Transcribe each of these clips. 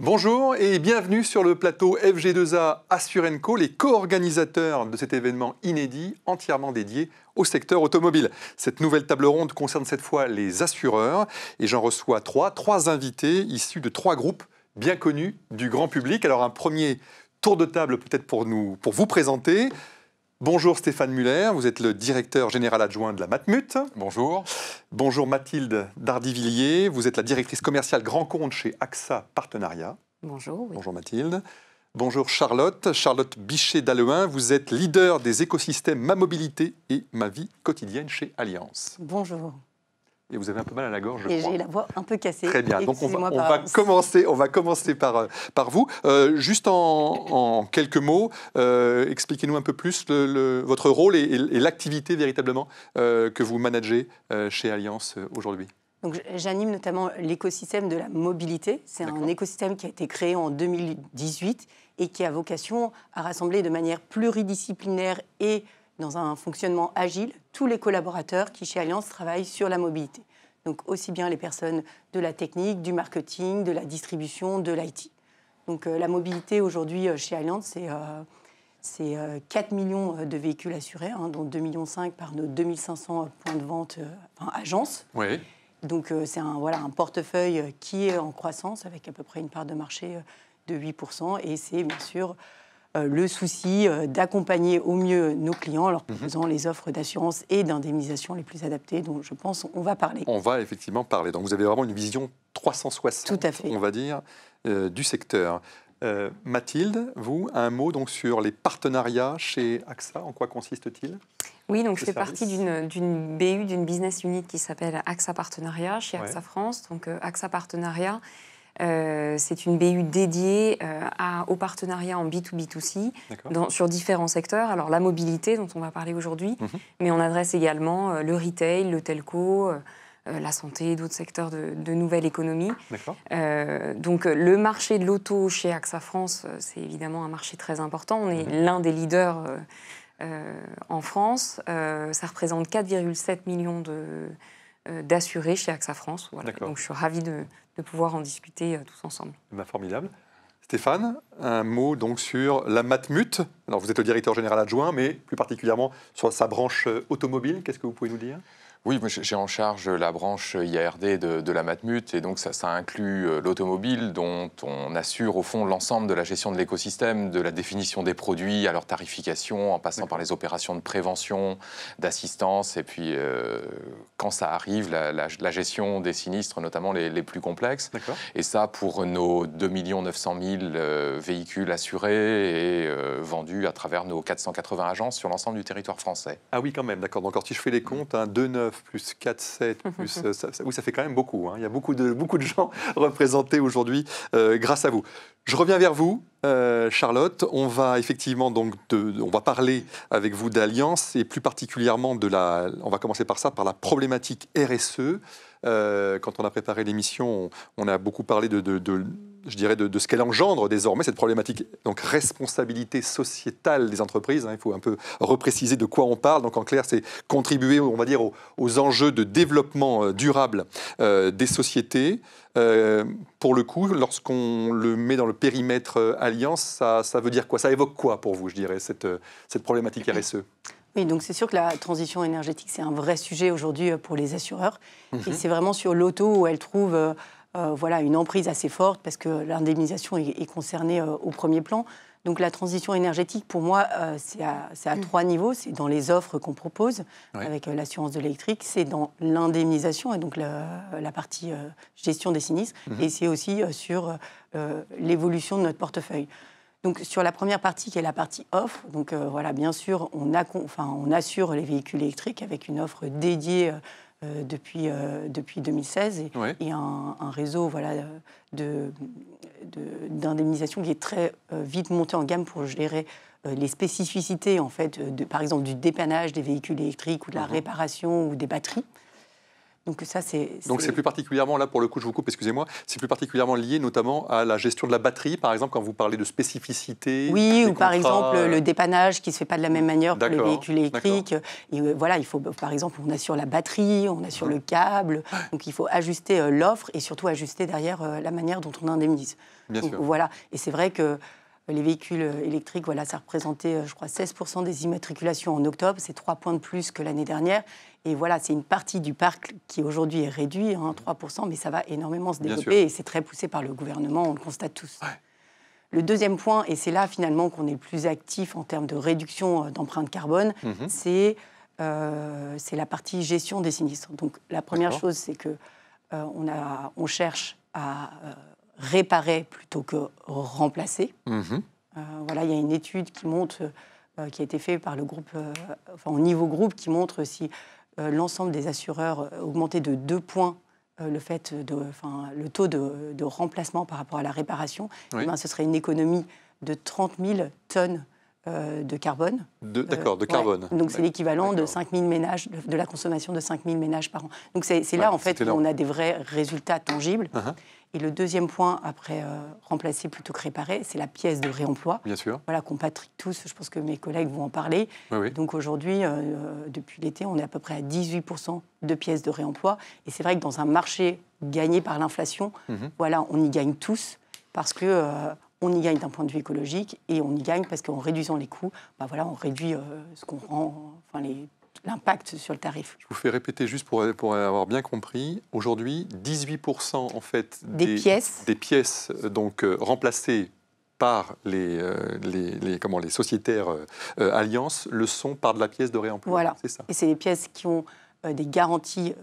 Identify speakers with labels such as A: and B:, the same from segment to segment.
A: Bonjour et bienvenue sur le plateau FG2A Assurenco, les co-organisateurs de cet événement inédit entièrement dédié au secteur automobile. Cette nouvelle table ronde concerne cette fois les assureurs et j'en reçois trois invités issus de trois groupes bien connus du grand public. Alors un premier tour de table peut-être pour vous présenter. Bonjour Stéphane Muller, vous êtes le directeur général adjoint de la Matmut.
B: Bonjour.
A: Bonjour Mathilde Dardivilliers, vous êtes la directrice commerciale grand compte chez AXA Partenariat.
C: Bonjour. Oui.
A: Bonjour Mathilde. Bonjour Charlotte Bichet-Dallehuin, vous êtes leader des écosystèmes Ma Mobilité et Ma Vie Quotidienne chez Allianz.
C: Bonjour.
A: Et vous avez un peu mal à la gorge, je
C: Et
A: crois.
C: j'ai la voix un peu cassée.
A: Très bien, donc on va commencer par vous. Juste en quelques mots, expliquez-nous un peu plus votre rôle et l'activité véritablement que vous managez chez Allianz aujourd'hui.
C: Donc, j'anime notamment l'écosystème de la mobilité. C'est un écosystème qui a été créé en 2018 et qui a vocation à rassembler de manière pluridisciplinaire et dans un fonctionnement agile tous les collaborateurs qui, chez Allianz, travaillent sur la mobilité. Donc, aussi bien les personnes de la technique, du marketing, de la distribution, de l'IT. Donc, la mobilité, aujourd'hui, chez Allianz, c'est 4 millions de véhicules assurés, dont 2,5 millions par nos 2500 points de vente, agences.
A: Oui.
C: Donc, c'est un portefeuille qui est en croissance, avec à peu près une part de marché de 8%. Et c'est, bien sûr, le souci d'accompagner au mieux nos clients en leur proposant les offres d'assurance et d'indemnisation les plus adaptées, dont je pense on va parler.
A: On va effectivement parler. Donc vous avez vraiment une vision 360,
C: tout à fait,
A: on va dire, du secteur. Mathilde, vous, un mot donc sur les partenariats chez AXA, en quoi consiste-t-il ?
D: Oui, donc je fais partie d'une BU, d'une business unit qui s'appelle AXA Partenariat chez AXA France. Donc AXA Partenariat, c'est une BU dédiée au partenariat en B2B2C sur différents secteurs. Alors la mobilité, dont on va parler aujourd'hui, mais on adresse également le retail, le telco, la santé, d'autres secteurs de nouvelle économie. Donc le marché de l'auto chez AXA France, c'est évidemment un marché très important. On est l'un des leaders en France. Ça représente 4,7 millions d'assurés chez AXA France. Voilà. Donc je suis ravie de pouvoir en discuter tous ensemble.
A: Formidable. Stéphane, un mot donc sur la Matmut. Alors vous êtes le directeur général adjoint, mais plus particulièrement sur sa branche automobile. Qu'est-ce que vous pouvez nous dire ?
B: Oui, moi j'ai en charge la branche IARD de la Matmut et donc ça inclut l'automobile dont on assure au fond l'ensemble de la gestion de l'écosystème, de la définition des produits à leur tarification en passant par les opérations de prévention, d'assistance et puis quand ça arrive, la gestion des sinistres, notamment les plus complexes. Et ça pour nos 2 900 000 véhicules assurés et vendus à travers nos 480 agences sur l'ensemble du territoire français.
A: Ah oui, quand même, d'accord. Donc si je fais les comptes, 2,9 plus 4,7 plus... ça fait quand même beaucoup. Il y a beaucoup de gens représentés aujourd'hui grâce à vous. Je reviens vers vous, Charlotte. On va effectivement donc on va parler avec vous d'Allianz et plus particulièrement on va commencer par la problématique RSE. Quand on a préparé l'émission, on a beaucoup parlé de ce qu'elle engendre désormais, cette problématique, donc responsabilité sociétale des entreprises. Il faut un peu repréciser de quoi on parle. Donc en clair, c'est contribuer, on va dire, aux enjeux de développement durable des sociétés. Pour le coup, lorsqu'on le met dans le périmètre Allianz, ça veut dire quoi ? Ça évoque quoi pour vous, je dirais, cette problématique RSE ?
C: Oui, donc c'est sûr que la transition énergétique, c'est un vrai sujet aujourd'hui pour les assureurs. Et c'est vraiment sur l'auto où elle trouve une emprise assez forte parce que l'indemnisation est concernée au premier plan. Donc la transition énergétique, pour moi, c'est à 3 niveaux. C'est dans les offres qu'on propose avec l'assurance de l'électrique, c'est dans l'indemnisation et donc la partie gestion des sinistres, et c'est aussi sur l'évolution de notre portefeuille. Donc sur la première partie, qui est la partie offre, donc bien sûr, on assure les véhicules électriques avec une offre dédiée depuis 2016 et un réseau d'indemnisation qui est très vite monté en gamme pour gérer les spécificités en fait, par exemple du dépannage des véhicules électriques ou de la réparation ou des batteries. Donc ça,
A: Donc c'est plus particulièrement, là pour le coup, je vous coupe, excusez-moi, c'est plus particulièrement lié notamment à la gestion de la batterie, par exemple, quand vous parlez de spécificité.
C: Oui, ou par exemple le dépannage qui ne se fait pas de la même manière pour les véhicules électriques. Et voilà, il faut, par exemple, on assure la batterie, on assure le câble, donc il faut ajuster l'offre et surtout ajuster derrière la manière dont on indemnise.
A: Bien sûr.
C: Voilà, et c'est vrai que les véhicules électriques, voilà, ça représentait, je crois, 16% des immatriculations en octobre. C'est 3 points de plus que l'année dernière. Et voilà, c'est une partie du parc qui aujourd'hui est réduit, 3%, mais ça va énormément se développer. Et c'est très poussé par le gouvernement, on le constate tous. Ouais. Le deuxième point, et c'est là finalement qu'on est le plus actif en termes de réduction d'empreinte carbone, c'est la partie gestion des sinistres. Donc la première chose, c'est que on cherche à réparer plutôt que remplacer. Voilà, il y a une étude qui montre, qui a été faite par le groupe, au niveau groupe, qui montre si l'ensemble des assureurs augmentait de 2 points le taux de remplacement par rapport à la réparation, eh bien, ce serait une économie de 30 000 tonnes de carbone.
A: D'accord, de carbone.
C: Donc c'est l'équivalent de 5 000 ménages, de la consommation de 5 000 ménages par an. Donc c'est là, en fait, où on a des vrais résultats tangibles. Et le deuxième point, après remplacer plutôt que réparer, c'est la pièce de réemploi.
A: Bien sûr.
C: Voilà, qu'on pratique tous, je pense que mes collègues vont en parler.
A: Oui.
C: Donc aujourd'hui, depuis l'été, on est à peu près à 18% de pièces de réemploi. Et c'est vrai que dans un marché gagné par l'inflation, voilà, on y gagne tous parce que... on y gagne d'un point de vue écologique et on y gagne parce qu'en réduisant les coûts, voilà, on réduit ce qu'on rend, l'impact sur le tarif.
A: Je vous fais répéter juste pour avoir bien compris. Aujourd'hui, 18% en fait des pièces donc remplacées par les sociétaires Allianz le sont par de la pièce de réemploi.
C: Voilà.
A: C'est ça.
C: Et c'est des pièces qui ont des garanties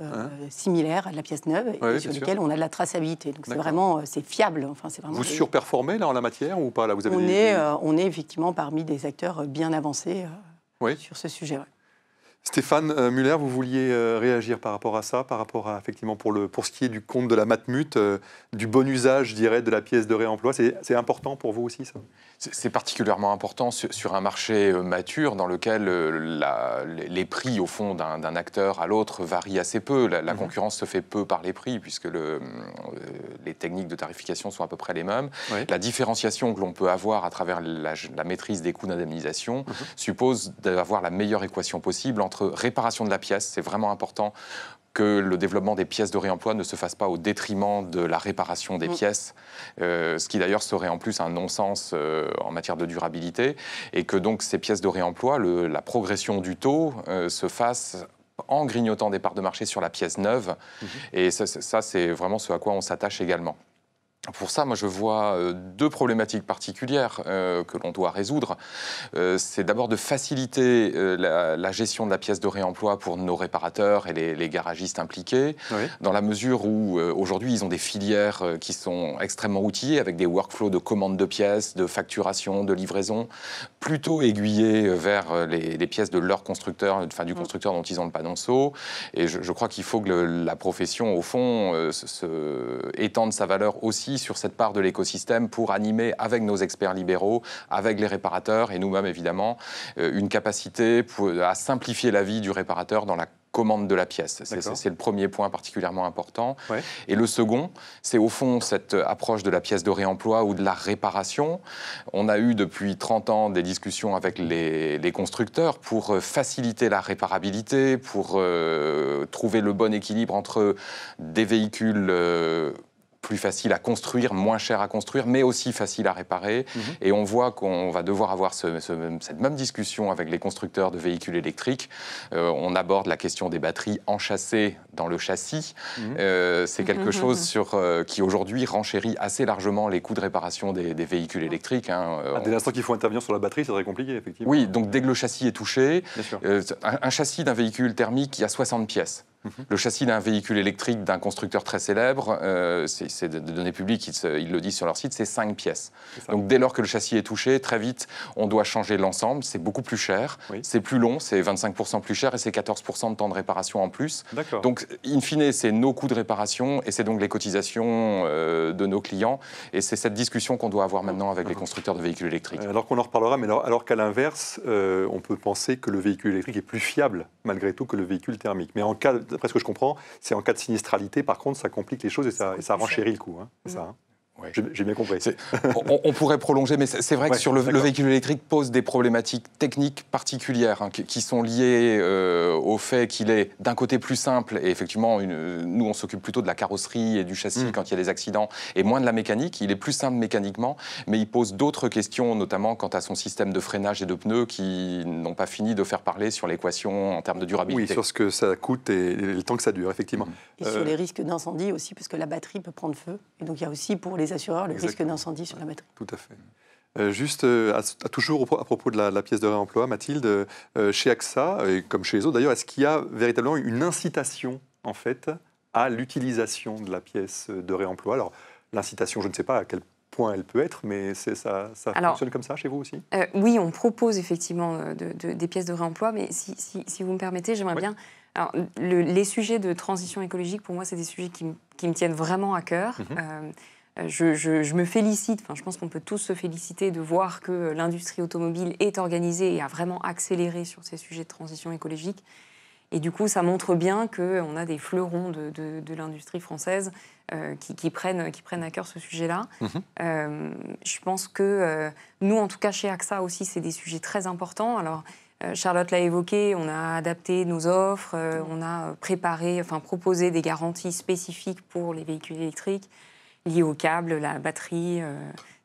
C: similaires à de la pièce neuve et sur lesquelles on a de la traçabilité. Donc c'est vraiment fiable.
A: Vous surperformez là en la matière ou pas là, vous
C: avez on est effectivement parmi des acteurs bien avancés sur ce sujet. Ouais.
A: Stéphane Muller, vous vouliez réagir par rapport à ça, par rapport à effectivement pour ce qui est du compte de la Matmut, du bon usage, je dirais, de la pièce de réemploi. C'est important pour vous aussi, ça ?
B: C'est particulièrement important sur un marché mature dans lequel les prix, au fond, d'un acteur à l'autre varient assez peu. La concurrence se fait peu par les prix, puisque les techniques de tarification sont à peu près les mêmes. Oui. La différenciation que l'on peut avoir à travers la maîtrise des coûts d'indemnisation suppose d'avoir la meilleure équation possible entre réparation de la pièce, c'est vraiment important que le développement des pièces de réemploi ne se fasse pas au détriment de la réparation des pièces, ce qui d'ailleurs serait en plus un non-sens en matière de durabilité, et que donc ces pièces de réemploi, la progression du taux se fasse en grignotant des parts de marché sur la pièce neuve, et ça c'est vraiment ce à quoi on s'attache également. Pour ça, moi, je vois 2 problématiques particulières que l'on doit résoudre. C'est d'abord de faciliter la gestion de la pièce de réemploi pour nos réparateurs et les garagistes impliqués, dans la mesure où aujourd'hui, ils ont des filières qui sont extrêmement outillées, avec des workflows de commande de pièces, de facturation, de livraison, plutôt aiguillés vers les pièces de leur constructeur, enfin du constructeur dont ils ont le panonceau. Et je crois qu'il faut que la profession, au fond, étende sa valeur aussi sur cette part de l'écosystème pour animer avec nos experts libéraux, avec les réparateurs et nous-mêmes évidemment, une capacité à simplifier la vie du réparateur dans la commande de la pièce. C'est le premier point particulièrement important. Et le second, c'est au fond cette approche de la pièce de réemploi ou de la réparation. On a eu depuis 30 ans des discussions avec les constructeurs pour faciliter la réparabilité, pour trouver le bon équilibre entre des véhicules plus facile à construire, moins cher à construire, mais aussi facile à réparer. Et on voit qu'on va devoir avoir cette même discussion avec les constructeurs de véhicules électriques. On aborde la question des batteries enchâssées dans le châssis. C'est quelque chose qui aujourd'hui renchérit assez largement les coûts de réparation des véhicules électriques.
A: Dès l'instant qu'il faut intervenir sur la batterie, c'est très compliqué, effectivement.
B: Oui, donc dès que le châssis est touché, un châssis d'un véhicule thermique, il y a 60 pièces. Le châssis d'un véhicule électrique d'un constructeur très célèbre, c'est de données publiques, ils le disent sur leur site, c'est 5 pièces. Donc dès lors que le châssis est touché, très vite, on doit changer l'ensemble. C'est beaucoup plus cher, c'est plus long, c'est 25% plus cher et c'est 14% de temps de réparation en plus. Donc donc, in fine, c'est nos coûts de réparation et c'est donc les cotisations de nos clients. Et c'est cette discussion qu'on doit avoir maintenant avec les constructeurs de véhicules électriques.
A: Alors qu'on en reparlera, mais alors qu'à l'inverse, on peut penser que le véhicule électrique est plus fiable, malgré tout, que le véhicule thermique. Mais en cas, d'après ce que je comprends, c'est en cas de sinistralité, par contre, ça complique les choses et ça renchérit le coût. Hein, c'est ça, hein.
B: Ouais.
A: J'ai bien compris.
B: On pourrait prolonger, mais c'est vrai que sur le véhicule électrique pose des problématiques techniques particulières qui sont liées au fait qu'il est d'un côté plus simple, et effectivement, nous on s'occupe plutôt de la carrosserie et du châssis quand il y a des accidents, et moins de la mécanique. Il est plus simple mécaniquement, mais il pose d'autres questions, notamment quant à son système de freinage et de pneus qui n'ont pas fini de faire parler sur l'équation en termes de durabilité.
A: Oui, sur ce que ça coûte et le temps que ça dure, effectivement.
C: Et sur les risques d'incendie aussi, parce que la batterie peut prendre feu. Et donc il y a aussi pour les assureurs le risque d'incendie sur la batterie.
A: Tout à fait. Juste, toujours à propos de la pièce de réemploi, Mathilde, chez AXA, et comme chez les autres d'ailleurs, est-ce qu'il y a véritablement une incitation en fait, à l'utilisation de la pièce de réemploi? Alors, l'incitation, je ne sais pas à quel point elle peut être, mais ça fonctionne comme ça chez vous aussi?
D: Oui, on propose effectivement des pièces de réemploi, mais si vous me permettez, j'aimerais bien... Alors, les sujets de transition écologique, pour moi, c'est des sujets qui me tiennent vraiment à cœur. Je me félicite, je pense qu'on peut tous se féliciter de voir que l'industrie automobile est organisée et a vraiment accéléré sur ces sujets de transition écologique. Et du coup, ça montre bien qu'on a des fleurons de l'industrie française qui prennent à cœur ce sujet-là. Je pense que nous, en tout cas chez AXA aussi, c'est des sujets très importants. Alors, Charlotte l'a évoqué, on a adapté nos offres, on a proposé des garanties spécifiques pour les véhicules électriques, liées au câble, la batterie,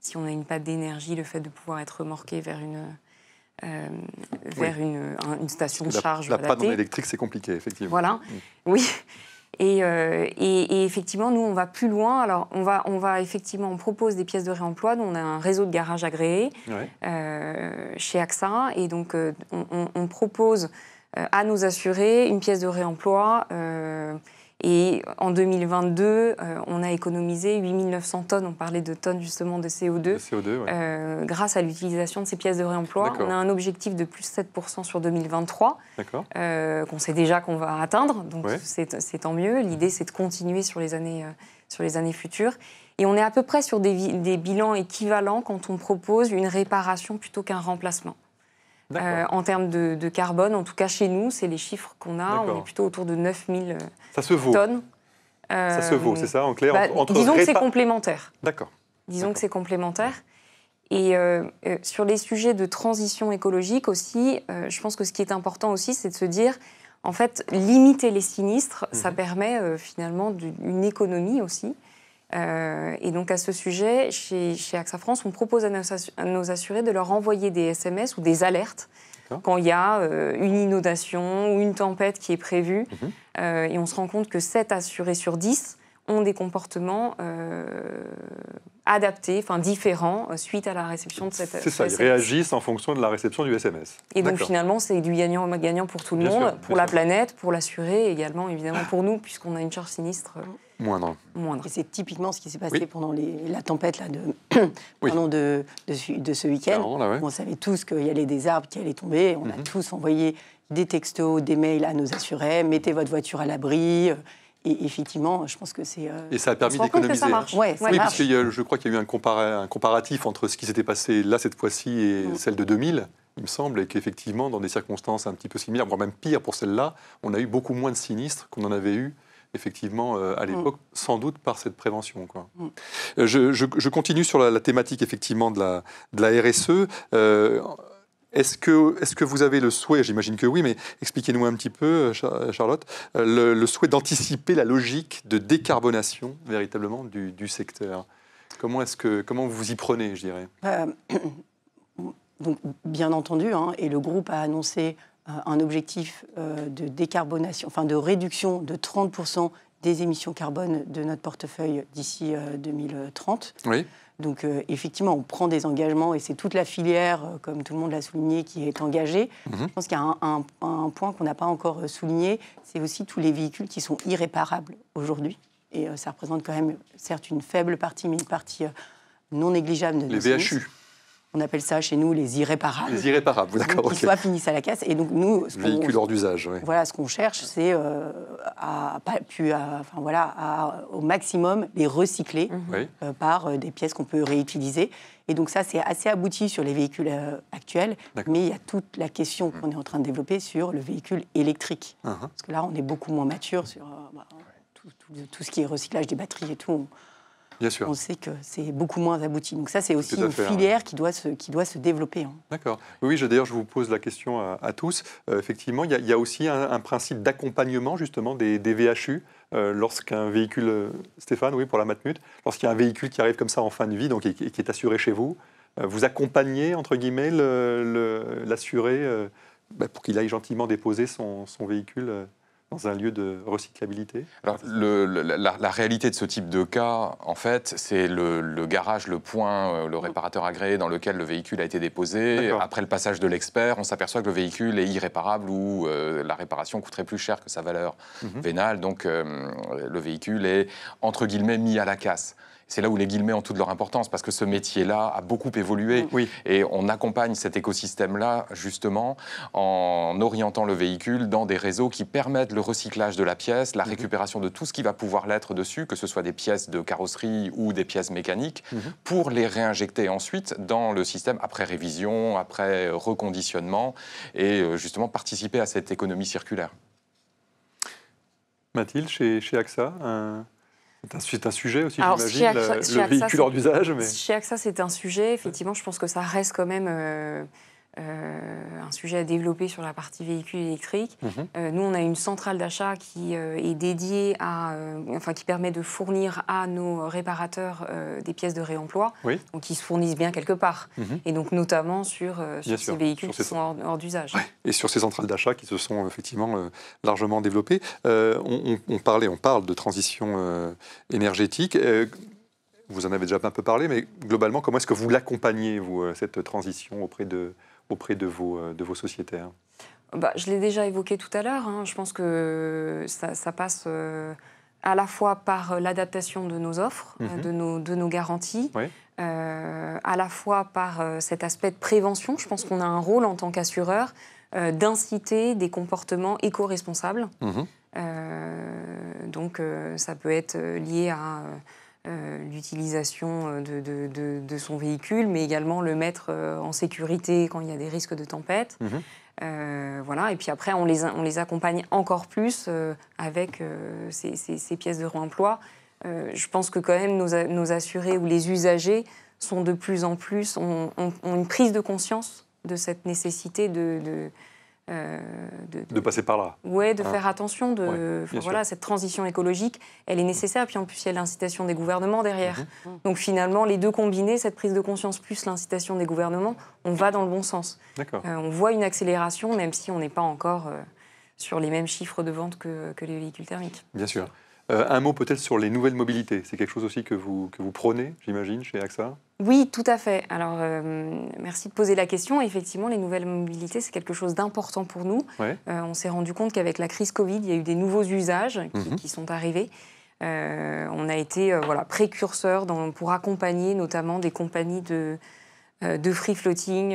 D: si on a une panne d'énergie, le fait de pouvoir être remorqué vers une station de charge
A: adaptée. La panne électrique, c'est compliqué, effectivement.
D: Voilà, oui. Et effectivement, nous, on va plus loin. Alors, on propose des pièces de réemploi. Nous, on a un réseau de garages agréés chez AXA. Et donc, on propose à nos assurés une pièce de réemploi. Et en 2022, on a économisé 8 900 tonnes, on parlait de tonnes justement de CO2, grâce à l'utilisation de ces pièces de réemploi. On a un objectif de plus 7% sur 2023, qu'on sait déjà qu'on va atteindre, donc c'est tant mieux. L'idée, c'est de continuer sur les années futures. Et on est à peu près sur des bilans équivalents quand on propose une réparation plutôt qu'un remplacement. En termes de carbone, en tout cas chez nous, c'est les chiffres qu'on a. On est plutôt autour de 9000 tonnes.
A: Ça se vaut, c'est ça, en clair
D: disons que c'est complémentaire.
A: D'accord.
D: Disons que c'est complémentaire. Et sur les sujets de transition écologique aussi, je pense que ce qui est important aussi, c'est de se dire, en fait, limiter les sinistres, ça permet finalement une économie aussi. Et donc à ce sujet, chez AXA France, on propose à nos assurés de leur envoyer des SMS ou des alertes quand il y a une inondation ou une tempête qui est prévue. Et on se rend compte que 7 assurés sur 10 ont des comportements adaptés, différents, suite à la réception de cette SMS.
A: C'est ça, ils réagissent en fonction de la réception du SMS.
D: Et donc finalement, c'est du gagnant-gagnant pour tout le monde, pour la planète, pour l'assuré, et également évidemment pour nous, puisqu'on a une charge sinistre moindre.
C: Et c'est typiquement ce qui s'est passé pendant la tempête de ce week-end. On savait tous qu'il y avait des arbres qui allaient tomber. On a tous envoyé des textos, des mails à nos assurés. Mettez votre voiture à l'abri. Et effectivement, je pense que c'est...
A: Et ça a permis d'économiser.
C: Ça marche. Ouais, ça marche.
A: Parce que je crois qu'il y a eu un comparatif entre ce qui s'était passé là cette fois-ci et celle de 2000, il me semble, et qu'effectivement, dans des circonstances un petit peu similaires, voire même pire pour celle-là, on a eu beaucoup moins de sinistres qu'on en avait eu effectivement à l'époque, sans doute par cette prévention. Je continue sur la thématique effectivement de la RSE. Est-ce que vous avez le souhait, j'imagine que oui, mais expliquez-nous un petit peu, Charlotte, le souhait d'anticiper la logique de décarbonation véritablement du secteur? Comment vous vous y prenez, je dirais?
C: Donc, bien entendu, et le groupe a annoncé un objectif de décarbonation, de réduction de 30% des émissions carbone de notre portefeuille d'ici 2030. Oui. Donc, effectivement, on prend des engagements et c'est toute la filière, comme tout le monde l'a souligné, qui est engagée. Je pense qu'il y a un point qu'on n'a pas encore souligné, c'est aussi tous les véhicules qui sont irréparables aujourd'hui. Et ça représente quand même, certes, une faible partie, mais une partie non négligeable de nos
A: VHU.
C: On appelle ça chez nous les irréparables.
A: Les irréparables, d'accord.
C: Donc, qui soit finissent à la casse. Et donc nous,
A: véhicules hors d'usage. Oui.
C: Voilà, ce qu'on cherche, c'est au maximum les recycler par des pièces qu'on peut réutiliser. Et donc ça, c'est assez abouti sur les véhicules actuels. Mais il y a toute la question qu'on est en train de développer sur le véhicule électrique. Parce que là, on est beaucoup moins mature sur tout ce qui est recyclage des batteries et tout.
A: Bien sûr.
C: On sait que c'est beaucoup moins abouti. Donc ça, c'est aussi une filière qui doit se développer.
A: D'accord. Oui, d'ailleurs, je vous pose la question à tous. Effectivement, il y a aussi un principe d'accompagnement, justement, des VHU. Lorsqu'un véhicule, Stéphane, oui, pour la Matmut, lorsqu'il y a un véhicule qui arrive comme ça en fin de vie, donc, et qui est assuré chez vous, vous accompagnez, entre guillemets, l'assuré pour qu'il aille gentiment déposer son véhicule dans un lieu de recyclabilité?
B: Alors, la réalité de ce type de cas, en fait, c'est le garage, le point, le réparateur agréé dans lequel le véhicule a été déposé. Après le passage de l'expert, on s'aperçoit que le véhicule est irréparable ou la réparation coûterait plus cher que sa valeur vénale. Donc, le véhicule est, entre guillemets, mis à la casse. C'est là où les guillemets ont toute leur importance, parce que ce métier-là a beaucoup évolué. Et on accompagne cet écosystème-là, justement, en orientant le véhicule dans des réseaux qui permettent le recyclage de la pièce, la récupération de tout ce qui va pouvoir l'être dessus, que ce soit des pièces de carrosserie ou des pièces mécaniques, pour les réinjecter ensuite dans le système après révision, après reconditionnement, et justement participer à cette économie circulaire.
A: Mathilde, chez AXA, c'est un sujet aussi, j'imagine, le véhicule hors d'usage. Mais...
D: Chez AXA, c'est un sujet. Effectivement, je pense que ça reste quand même un sujet à développer sur la partie véhicule électrique. Nous, on a une centrale d'achat qui est dédiée qui permet de fournir à nos réparateurs des pièces de réemploi, donc qui se fournissent bien quelque part. Et donc, notamment sur ces véhicules qui sont hors d'usage.
A: Et sur ces centrales d'achat qui se sont effectivement largement développées. On parle de transition énergétique. Vous en avez déjà un peu parlé, mais globalement, comment est-ce que vous l'accompagnez, vous, cette transition auprès de vos sociétaires?
D: Je l'ai déjà évoqué tout à l'heure. Je pense que ça passe à la fois par l'adaptation de nos offres, de nos garanties, à la fois par cet aspect de prévention. Je pense qu'on a un rôle en tant qu'assureur d'inciter des comportements éco-responsables. Donc ça peut être lié à l'utilisation de son véhicule, mais également le mettre en sécurité quand il y a des risques de tempête. Et puis après, on les accompagne encore plus avec ces pièces de réemploi. Je pense que quand même nos assurés ou les usagers sont de plus en plus, ont une prise de conscience de cette nécessité de
A: passer par là.
D: Oui, de faire attention. Cette transition écologique, elle est nécessaire. Puis en plus, il y a l'incitation des gouvernements derrière. Donc finalement, les deux combinés, cette prise de conscience plus l'incitation des gouvernements, on va dans le bon sens. On voit une accélération, même si on n'est pas encore sur les mêmes chiffres de vente que les véhicules thermiques.
A: Bien sûr. Un mot peut-être sur les nouvelles mobilités. C'est quelque chose aussi que vous prônez, j'imagine, chez AXA?
D: Oui, tout à fait. Alors, merci de poser la question. Effectivement, les nouvelles mobilités, c'est quelque chose d'important pour nous. On s'est rendu compte qu'avec la crise Covid, il y a eu des nouveaux usages qui sont arrivés. On a été précurseurs pour accompagner notamment des compagnies de free floating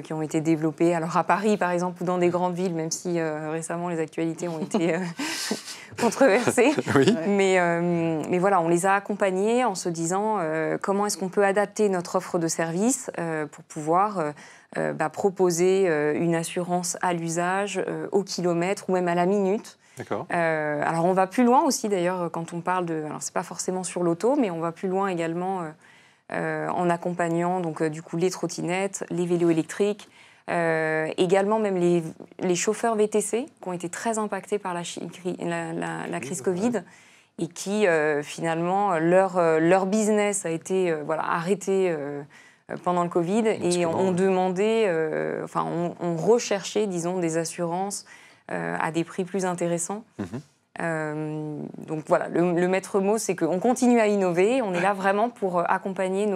D: qui ont été développées alors à Paris, par exemple, ou dans des grandes villes, même si récemment les actualités ont été controversées. Mais voilà, on les a accompagnés en se disant comment est-ce qu'on peut adapter notre offre de service pour pouvoir proposer une assurance à l'usage, au kilomètre ou même à la minute. Alors on va plus loin aussi d'ailleurs quand on parle de... Alors c'est pas forcément sur l'auto, mais on va plus loin également... en accompagnant donc, du coup, les trottinettes, les vélos électriques, également même les chauffeurs VTC qui ont été très impactés par la crise Covid et qui finalement leur business a été arrêté pendant le Covid et ont demandé, ont recherché, disons, des assurances à des prix plus intéressants. Donc voilà, le maître mot, c'est qu'on continue à innover. On est là vraiment pour accompagner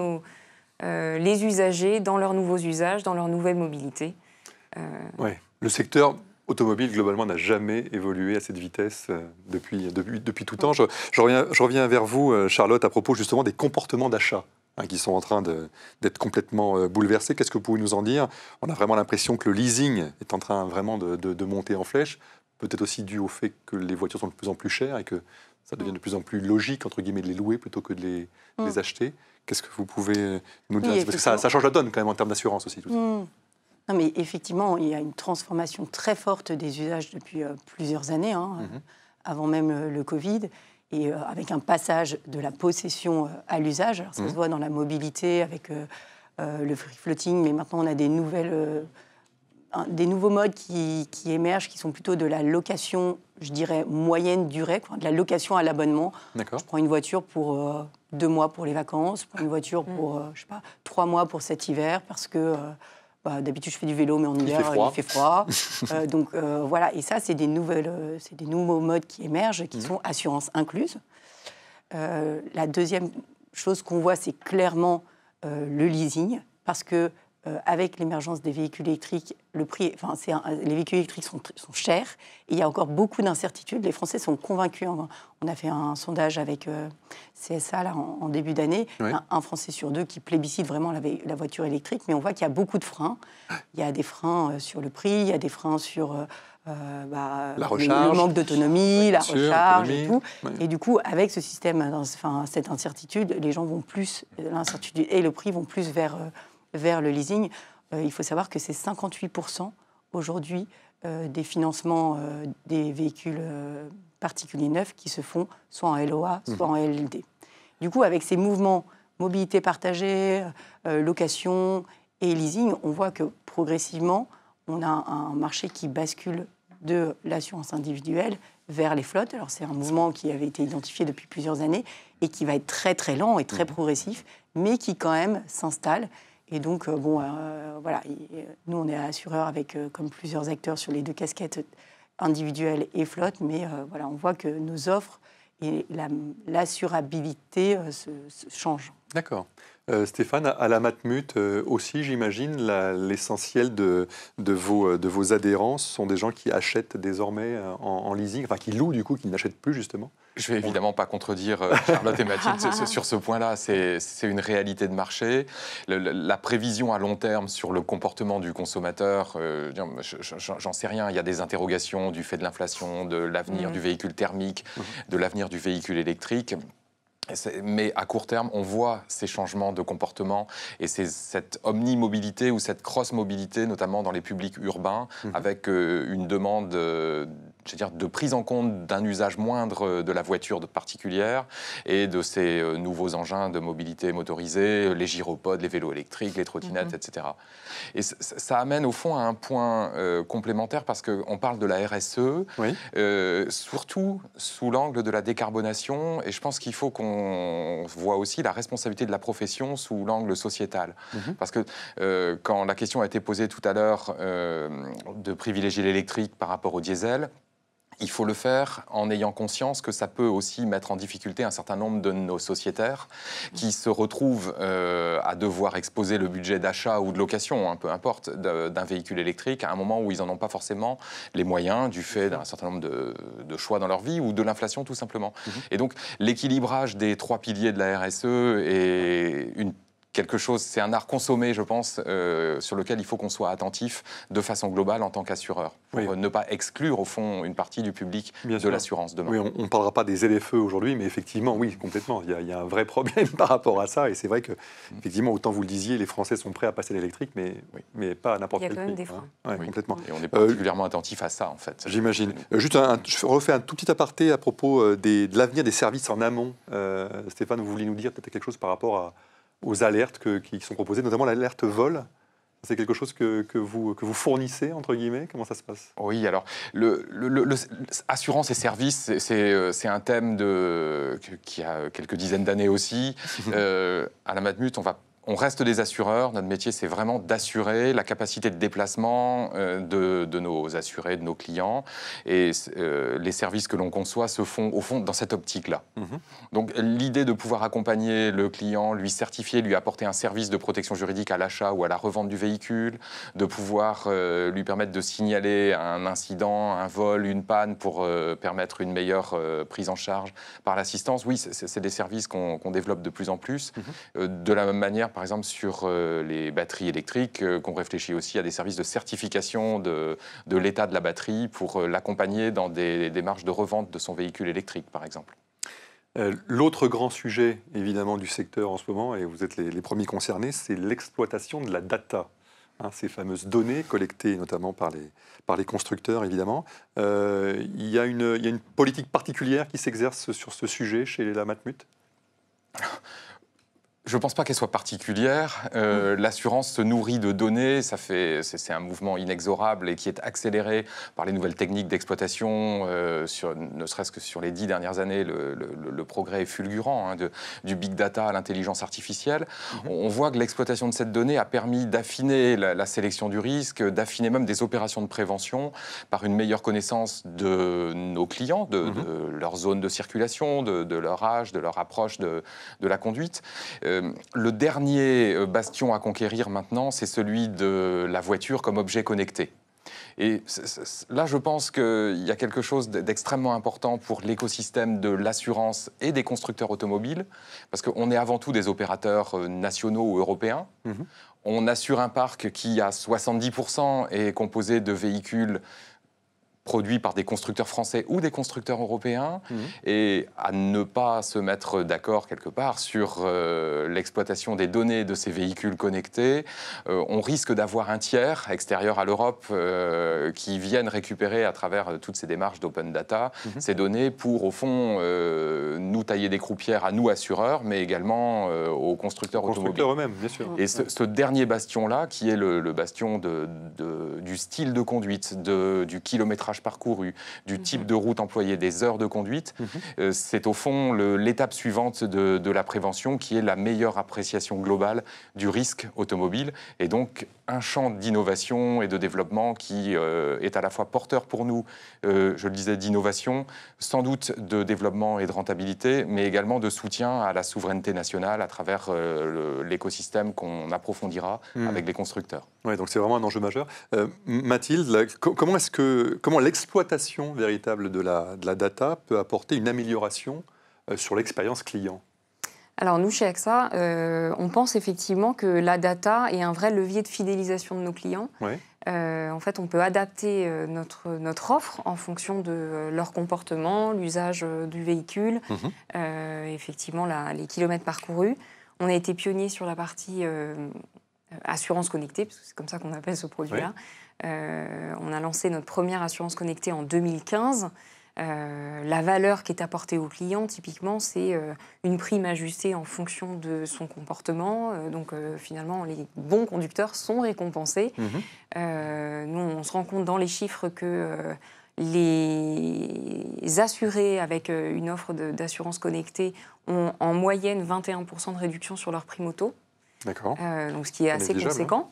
D: les usagers dans leurs nouveaux usages, dans leurs nouvelles mobilités.
A: Le secteur automobile, globalement, n'a jamais évolué à cette vitesse depuis tout temps. Je reviens vers vous, Charlotte, à propos justement des comportements d'achat qui sont en train d'être complètement bouleversés. Qu'est-ce que vous pouvez nous en dire? On a vraiment l'impression que le leasing est en train vraiment de monter en flèche, peut-être aussi dû au fait que les voitures sont de plus en plus chères et que ça devient de plus en plus logique, entre guillemets, de les louer plutôt que de les acheter. Qu'est-ce que vous pouvez nous dire? Parce que ça change la donne quand même en termes d'assurance aussi. Tout ça.
C: Non, mais effectivement, il y a une transformation très forte des usages depuis plusieurs années, avant même le Covid, et avec un passage de la possession à l'usage. Alors, ça se voit dans la mobilité avec le free floating, mais maintenant on a des nouveaux modes qui émergent, qui sont plutôt de la location, je dirais, moyenne durée, de la location à l'abonnement. Je prends une voiture pour 2 mois pour les vacances, je prends une voiture pour, 3 mois pour cet hiver, parce que d'habitude je fais du vélo, mais en hiver il fait froid. Donc voilà, et ça, c'est des nouveaux modes qui émergent, qui sont assurance incluse. La deuxième chose qu'on voit, c'est clairement le leasing, parce que avec l'émergence des véhicules électriques, les véhicules électriques sont chers et il y a encore beaucoup d'incertitudes. Les Français sont convaincus. On a fait un sondage avec CSA là, en début d'année. Il y a un Français sur 2 qui plébiscite vraiment la voiture électrique, mais on voit qu'il y a beaucoup de freins. Il y a des freins sur le prix, il y a des freins sur
A: la recharge,
C: le manque d'autonomie, la recharge et tout.
A: Ouais.
C: Et du coup, avec ce système, cette incertitude, les gens vont plus, l'incertitude et le prix vont plus vers le leasing. Il faut savoir que c'est 58% aujourd'hui des financements des véhicules particuliers neufs qui se font soit en LOA, soit en LLD. Du coup, avec ces mouvements mobilité partagée, location et leasing, on voit que progressivement, on a un marché qui bascule de l'assurance individuelle vers les flottes. Alors c'est un mouvement qui avait été identifié depuis plusieurs années et qui va être très très lent et très progressif, mais qui quand même s'installe. Et donc, voilà, nous, on est assureur avec comme plusieurs acteurs sur les 2 casquettes individuelles et flotte, mais voilà, on voit que nos offres et l'assurabilité se changent.
A: D'accord. Stéphane, à la Matmut aussi, j'imagine, l'essentiel de vos adhérents sont des gens qui achètent désormais en leasing, enfin qui louent du coup, qui n'achètent plus justement.
B: Je ne vais évidemment pas contredire Charlotte et Mathilde sur ce point-là. C'est une réalité de marché. La prévision à long terme sur le comportement du consommateur, j'en sais rien. Il y a des interrogations du fait de l'inflation, de l'avenir du véhicule thermique, de l'avenir du véhicule électrique. Mais à court terme, on voit ces changements de comportement et c'est cette omnimobilité ou cette cross-mobilité, notamment dans les publics urbains, avec une demande de prise en compte d'un usage moindre de la voiture particulière et de ces nouveaux engins de mobilité motorisée, les gyropodes, les vélos électriques, les trottinettes, etc. Et ça amène au fond à un point complémentaire parce qu'on parle de la RSE, surtout sous l'angle de la décarbonation, et je pense qu'il faut qu'on voit aussi la responsabilité de la profession sous l'angle sociétal. Parce que quand la question a été posée tout à l'heure de privilégier l'électrique par rapport au diesel, il faut le faire en ayant conscience que ça peut aussi mettre en difficulté un certain nombre de nos sociétaires qui se retrouvent à devoir exposer le budget d'achat ou de location, peu importe, d'un véhicule électrique à un moment où ils n'en ont pas forcément les moyens du fait d'un certain nombre de choix dans leur vie ou de l'inflation tout simplement. Et donc l'équilibrage des 3 piliers de la RSE est quelque chose, c'est un art consommé, je pense, sur lequel il faut qu'on soit attentif de façon globale en tant qu'assureur, pour ne pas exclure, au fond, une partie du public de l'assurance demain. Oui,
A: on ne parlera pas des ZFE aujourd'hui, mais effectivement, oui, complètement. Il y a un vrai problème par rapport à ça, et c'est vrai que, effectivement, autant vous le disiez, les Français sont prêts à passer à l'électrique, mais pas à n'importe quel prix.
D: Il y a quand même des freins.
A: Complètement.
B: Et on est particulièrement attentif à ça, en fait.
A: J'imagine. Juste, je refais un tout petit aparté à propos de l'avenir des services en amont. Stéphane, vous vouliez nous dire peut-être quelque chose par rapport aux alertes qui sont proposées, notamment l'alerte vol. C'est quelque chose que vous fournissez, entre guillemets. Comment ça se passe?
B: Oui, alors, assurance et services, c'est un thème qui a quelques dizaines d'années aussi. À la Matmut, On reste des assureurs. Notre métier, c'est vraiment d'assurer la capacité de déplacement de nos assurés, de nos clients. Et les services que l'on conçoit se font, au fond, dans cette optique-là. Donc, l'idée de pouvoir accompagner le client, lui certifier, lui apporter un service de protection juridique à l'achat ou à la revente du véhicule, de pouvoir lui permettre de signaler un incident, un vol, une panne pour permettre une meilleure prise en charge par l'assistance. Oui, c'est des services qu'on développe de plus en plus. De la même manière, par exemple, sur les batteries électriques, qu'on réfléchit aussi à des services de certification de l'état de la batterie pour l'accompagner dans des démarches de revente de son véhicule électrique, par exemple.
A: L'autre grand sujet, évidemment, du secteur en ce moment, et vous êtes les premiers concernés, c'est l'exploitation de la data. Ces fameuses données collectées notamment par les constructeurs, évidemment. Il y a une politique particulière qui s'exerce sur ce sujet chez la Matmut ?
B: Je ne pense pas qu'elle soit particulière. L'assurance se nourrit de données. C'est un mouvement inexorable et qui est accéléré par les nouvelles techniques d'exploitation. Ne serait-ce que sur les 10 dernières années, le progrès est fulgurant, du big data à l'intelligence artificielle. On voit que l'exploitation de cette donnée a permis d'affiner la sélection du risque, d'affiner même des opérations de prévention par une meilleure connaissance de nos clients, de leur zone de circulation, de leur âge, de leur approche de la conduite. Le dernier bastion à conquérir maintenant, c'est celui de la voiture comme objet connecté. Et là, je pense qu'il y a quelque chose d'extrêmement important pour l'écosystème de l'assurance et des constructeurs automobiles, parce qu'on est avant tout des opérateurs nationaux ou européens. On assure un parc qui, à 70%, est composé de véhicules produits par des constructeurs français ou des constructeurs européens, et à ne pas se mettre d'accord quelque part sur l'exploitation des données de ces véhicules connectés, on risque d'avoir un tiers extérieur à l'Europe qui viennent récupérer à travers toutes ces démarches d'open data ces données pour, au fond, nous tailler des croupières à nous, assureurs, mais également aux constructeurs automobiles.
A: Eux-mêmes, bien sûr.
B: Et ce dernier bastion-là, qui est le bastion du style de conduite, du kilométrage parcouru, du type de route employée, des heures de conduite, c'est au fond l'étape suivante de la prévention qui est la meilleure appréciation globale du risque automobile, et donc un champ d'innovation et de développement qui est à la fois porteur pour nous, je le disais, d'innovation, sans doute de développement et de rentabilité, mais également de soutien à la souveraineté nationale à travers l'écosystème qu'on approfondira avec les constructeurs.
A: Ouais, donc c'est vraiment un enjeu majeur. Mathilde, comment l'exploitation véritable de la data peut apporter une amélioration sur l'expérience client ?
D: Alors nous, chez AXA, on pense effectivement que la data est un vrai levier de fidélisation de nos clients.
A: Ouais.
D: En fait, on peut adapter notre offre en fonction de leur comportement, l'usage du véhicule, effectivement les kilomètres parcourus. On a été pionnier sur la partie assurance connectée, parce que c'est comme ça qu'on appelle ce produit-là. On a lancé notre première assurance connectée en 2015. La valeur qui est apportée au client, typiquement, c'est une prime ajustée en fonction de son comportement. Donc, finalement, les bons conducteurs sont récompensés. Nous, on se rend compte dans les chiffres que les assurés avec une offre d'assurance connectée ont en moyenne 21% de réduction sur leur prime auto.
A: D'accord.
D: Donc, ce qui est assez conséquent.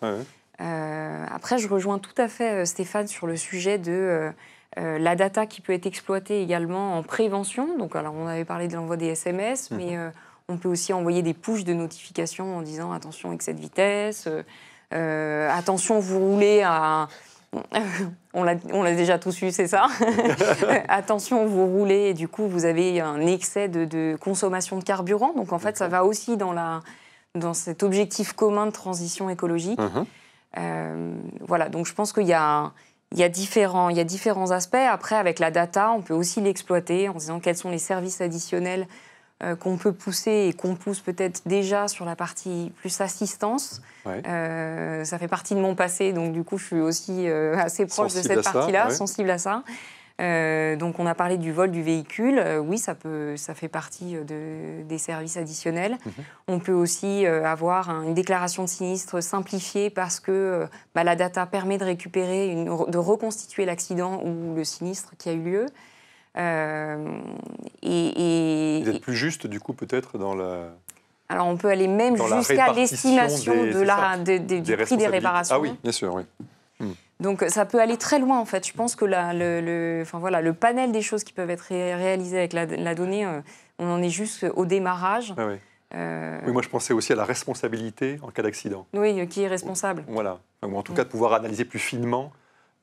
D: Après, je rejoins tout à fait Stéphane sur le sujet de la data qui peut être exploitée également en prévention. Donc, alors, on avait parlé de l'envoi des SMS, mais on peut aussi envoyer des pushs de notification en disant « attention, excès de vitesse »,« attention, vous roulez à… » on l'a déjà tous eu, c'est ça. Attention, vous roulez et du coup, vous avez un excès de consommation de carburant. Donc, en fait, ça va aussi dans cet objectif commun de transition écologique. Voilà, donc je pense qu'il y a différents aspects. Après, avec la data, on peut aussi l'exploiter en disant quels sont les services additionnels qu'on peut pousser et qu'on pousse peut-être déjà sur la partie plus assistance. Ça fait partie de mon passé, donc du coup, je suis aussi assez proche de cette partie-là, sensible à ça. Donc, on a parlé du vol du véhicule. Oui, ça fait partie des services additionnels. On peut aussi avoir une déclaration de sinistre simplifiée parce que la data permet de récupérer, de reconstituer l'accident ou le sinistre qui a eu lieu. Vous
A: êtes plus juste, du coup, peut-être, dans la…
D: Alors on peut aller même
A: Dans la
D: jusqu'à
A: répartition
D: l'estimation
A: des
D: du prix des réparations.
A: Ah oui, bien sûr, oui.
D: Donc ça peut aller très loin en fait. Je pense que le panel des choses qui peuvent être réalisées avec la donnée, on en est juste au démarrage.
A: Ah oui. Oui, moi je pensais aussi à la responsabilité en cas d'accident.
D: Oui, qui est responsable.
A: Voilà. Ou en tout cas de pouvoir analyser plus finement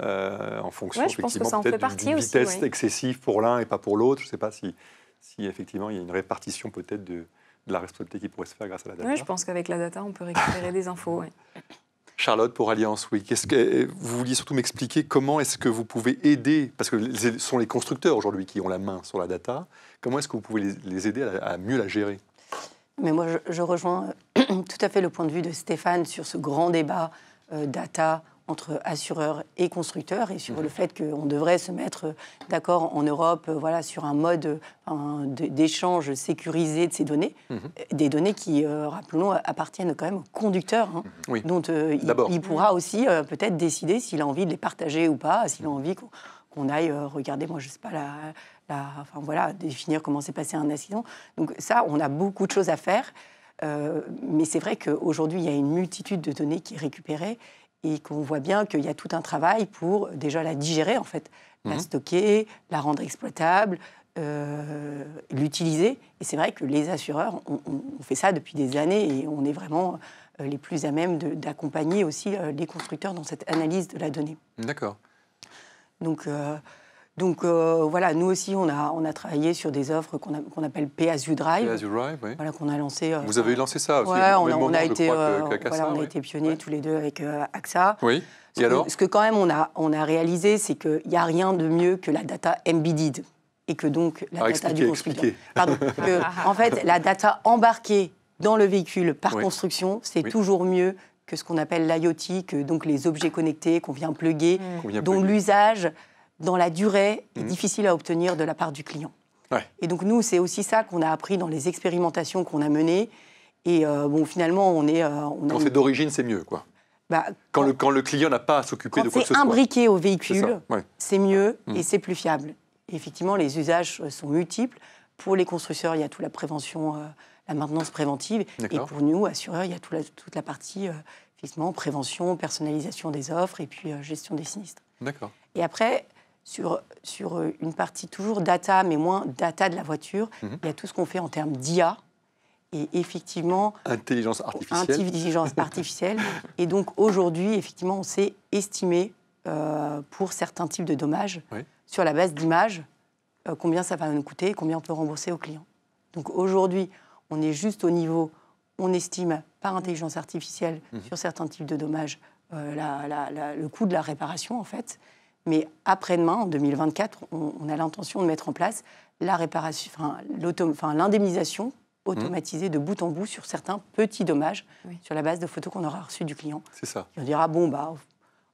A: en fonction
D: Ouais, je pense que ça en fait partie
A: d'une
D: aussi,
A: vitesse
D: oui.
A: excessive pour l'un et pas pour l'autre. Je ne sais pas si effectivement il y a une répartition peut-être de la responsabilité qui pourrait se faire grâce à la data.
D: Oui, je pense qu'avec la data, on peut récupérer des infos. Ouais.
A: Charlotte, pour Alliance, oui. Vous vouliez surtout m'expliquer comment est-ce que vous pouvez aider, parce que ce sont les constructeurs aujourd'hui qui ont la main sur la data, comment est-ce que vous pouvez les aider à mieux la gérer?
C: Mais moi, je rejoins tout à fait le point de vue de Stéphane sur ce grand débat data entre assureurs et constructeurs et sur le fait qu'on devrait se mettre d'accord en Europe sur un mode d'échange sécurisé de ces données, des données qui, rappelons, appartiennent quand même au conducteur,
A: Oui.
C: dont il pourra aussi peut-être décider s'il a envie de les partager ou pas, s'il a envie qu'on aille regarder, moi je ne sais pas, définir comment s'est passé un accident. Donc ça, on a beaucoup de choses à faire, mais c'est vrai qu'aujourd'hui, il y a une multitude de données qui est récupérée et qu'on voit bien qu'il y a tout un travail pour déjà la digérer, en fait, la stocker, la rendre exploitable, l'utiliser. Et c'est vrai que les assureurs, on fait ça depuis des années et on est vraiment les plus à même d'accompagner aussi les constructeurs dans cette analyse de la donnée.
A: D'accord.
C: Donc voilà, nous aussi, on a travaillé sur des offres qu'on appelle Pay As You Drive.
A: Pay As You Drive, oui.
C: Voilà, qu'on a lancé.
A: Vous avez lancé ça aussi.
C: Ouais, on a été pionniers
A: Ouais.
C: tous les deux avec AXA.
A: Oui. Et alors
C: Ce que quand même on a réalisé, c'est qu'il n'y a rien de mieux que la data embedded et que donc la data du constructeur. Pardon. En fait, la data embarquée dans le véhicule par construction, c'est toujours mieux que ce qu'on appelle l'IoT, que donc les objets connectés qu'on vient plugger, dont l'usage dans la durée est difficile à obtenir de la part du client.
A: Ouais.
C: Et donc nous, c'est aussi ça qu'on a appris dans les expérimentations qu'on a menées. Et finalement,
A: Quand c'est d'origine, c'est mieux, quoi. Quand le client n'a pas à s'occuper de quoi que ce soit.
C: Quand c'est imbriqué au véhicule,
A: ouais.
C: c'est mieux et c'est plus fiable. Et effectivement, les usages sont multiples. Pour les constructeurs, il y a toute la prévention, la maintenance préventive. Et pour nous, assureurs, il y a toute la partie effectivement, prévention, personnalisation des offres et puis gestion des sinistres.
A: D'accord.
C: Et après, sur une partie toujours data, mais moins data de la voiture, il y a tout ce qu'on fait en termes d'IA. Et effectivement...
A: Intelligence artificielle.
C: Et donc, aujourd'hui, effectivement, on sait estimer pour certains types de dommages, sur la base d'images, combien ça va nous coûter et combien on peut rembourser aux clients. Donc, aujourd'hui, on est juste au niveau, on estime par intelligence artificielle, sur certains types de dommages, le coût de la réparation, en fait. Mais après-demain, en 2024, on a l'intention de mettre en place la réparation, l'indemnisation automatisée de bout en bout sur certains petits dommages, sur la base de photos qu'on aura reçues du client.
A: C'est ça.
C: Et on dira,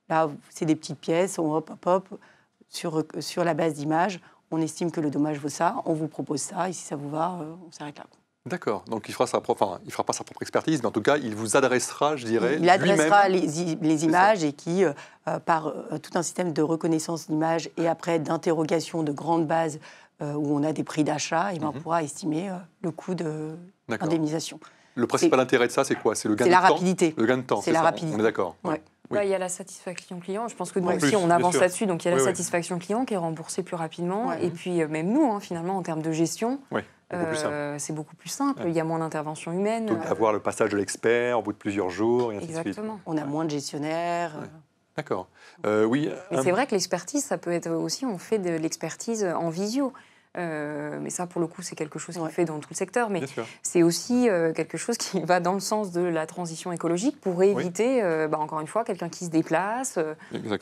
C: là, c'est des petites pièces, sur la base d'images, on estime que le dommage vaut ça, on vous propose ça, et si ça vous va, on s'arrête là.
A: D'accord. Donc il fera pas sa propre expertise, mais en tout cas, il vous adressera, je dirais,
C: il adressera les images et qui, par tout un système de reconnaissance d'images et après d'interrogation de grandes bases où on a des prix d'achat, et on pourra estimer le coût d'indemnisation.
A: Le principal intérêt de ça, c'est quoi? C'est le gain de temps.
C: C'est la rapidité.
A: Le gain de temps,
C: c'est la rapidité.
A: On est d'accord.
C: Ouais.
A: Oui.
D: Il y a la satisfaction client. Je pense que nous aussi, on avance là-dessus. Donc, il y a la satisfaction client qui est remboursée plus rapidement. Et puis, même nous, finalement, en termes de gestion, c'est beaucoup plus simple. Il y a moins d'intervention humaine.
A: Donc, d'avoir le passage de l'expert au bout de plusieurs jours, et ainsi de suite.
C: On a moins de gestionnaires.
A: D'accord. Oui.
D: Mais c'est vrai que l'expertise, ça peut être aussi, on fait de l'expertise en visio. Mais ça, pour le coup, c'est quelque chose qui fait dans tout le secteur. Mais c'est aussi quelque chose qui va dans le sens de la transition écologique pour éviter, encore une fois, quelqu'un qui se déplace,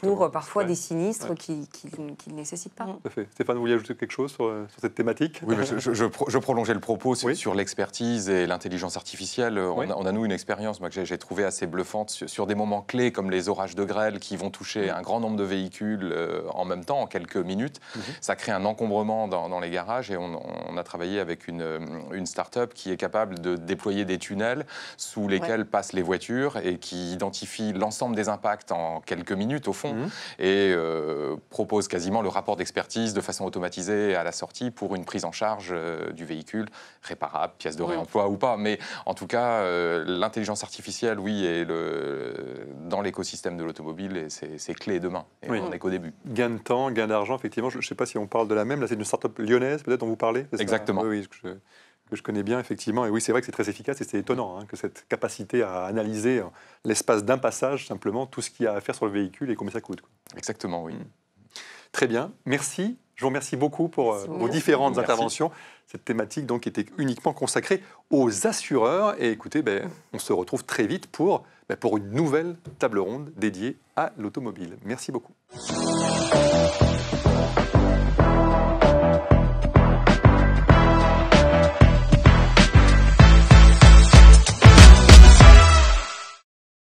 D: pour parfois des sinistres qui ne nécessitent pas.
A: Tout à fait. Stéphane, vous vouliez ajouter quelque chose sur cette thématique?
B: Oui, mais je prolongeais le propos sur l'expertise et l'intelligence artificielle. On a, nous, une expérience que j'ai trouvée assez bluffante sur des moments clés comme les orages de grêle qui vont toucher un grand nombre de véhicules en même temps, en quelques minutes. Ça crée un encombrement dans les garages et on a travaillé avec une start-up qui est capable de déployer des tunnels sous lesquels passent les voitures et qui identifie l'ensemble des impacts en quelques minutes au fond et propose quasiment le rapport d'expertise de façon automatisée à la sortie pour une prise en charge du véhicule, réparable, pièce de réemploi ou pas. Mais en tout cas, l'intelligence artificielle, oui, est dans l'écosystème de l'automobile et c'est clé demain. Et on n'est qu'au début.
A: Gain de temps, gain d'argent, effectivement. Je ne sais pas si on parle de la même. Là, c'est une start-up lyonnaise, peut-être, dont vous parlez.
B: Exactement.
A: Oui, que je connais bien, effectivement. Et oui, c'est vrai que c'est très efficace et c'est étonnant que cette capacité à analyser l'espace d'un passage, simplement, tout ce qu'il y a à faire sur le véhicule et combien ça coûte.
B: Exactement, oui.
A: Très bien. Merci. Je vous remercie beaucoup pour vos différentes interventions. Cette thématique donc était uniquement consacrée aux assureurs. Et écoutez, on se retrouve très vite pour une nouvelle table ronde dédiée à l'automobile. Merci beaucoup.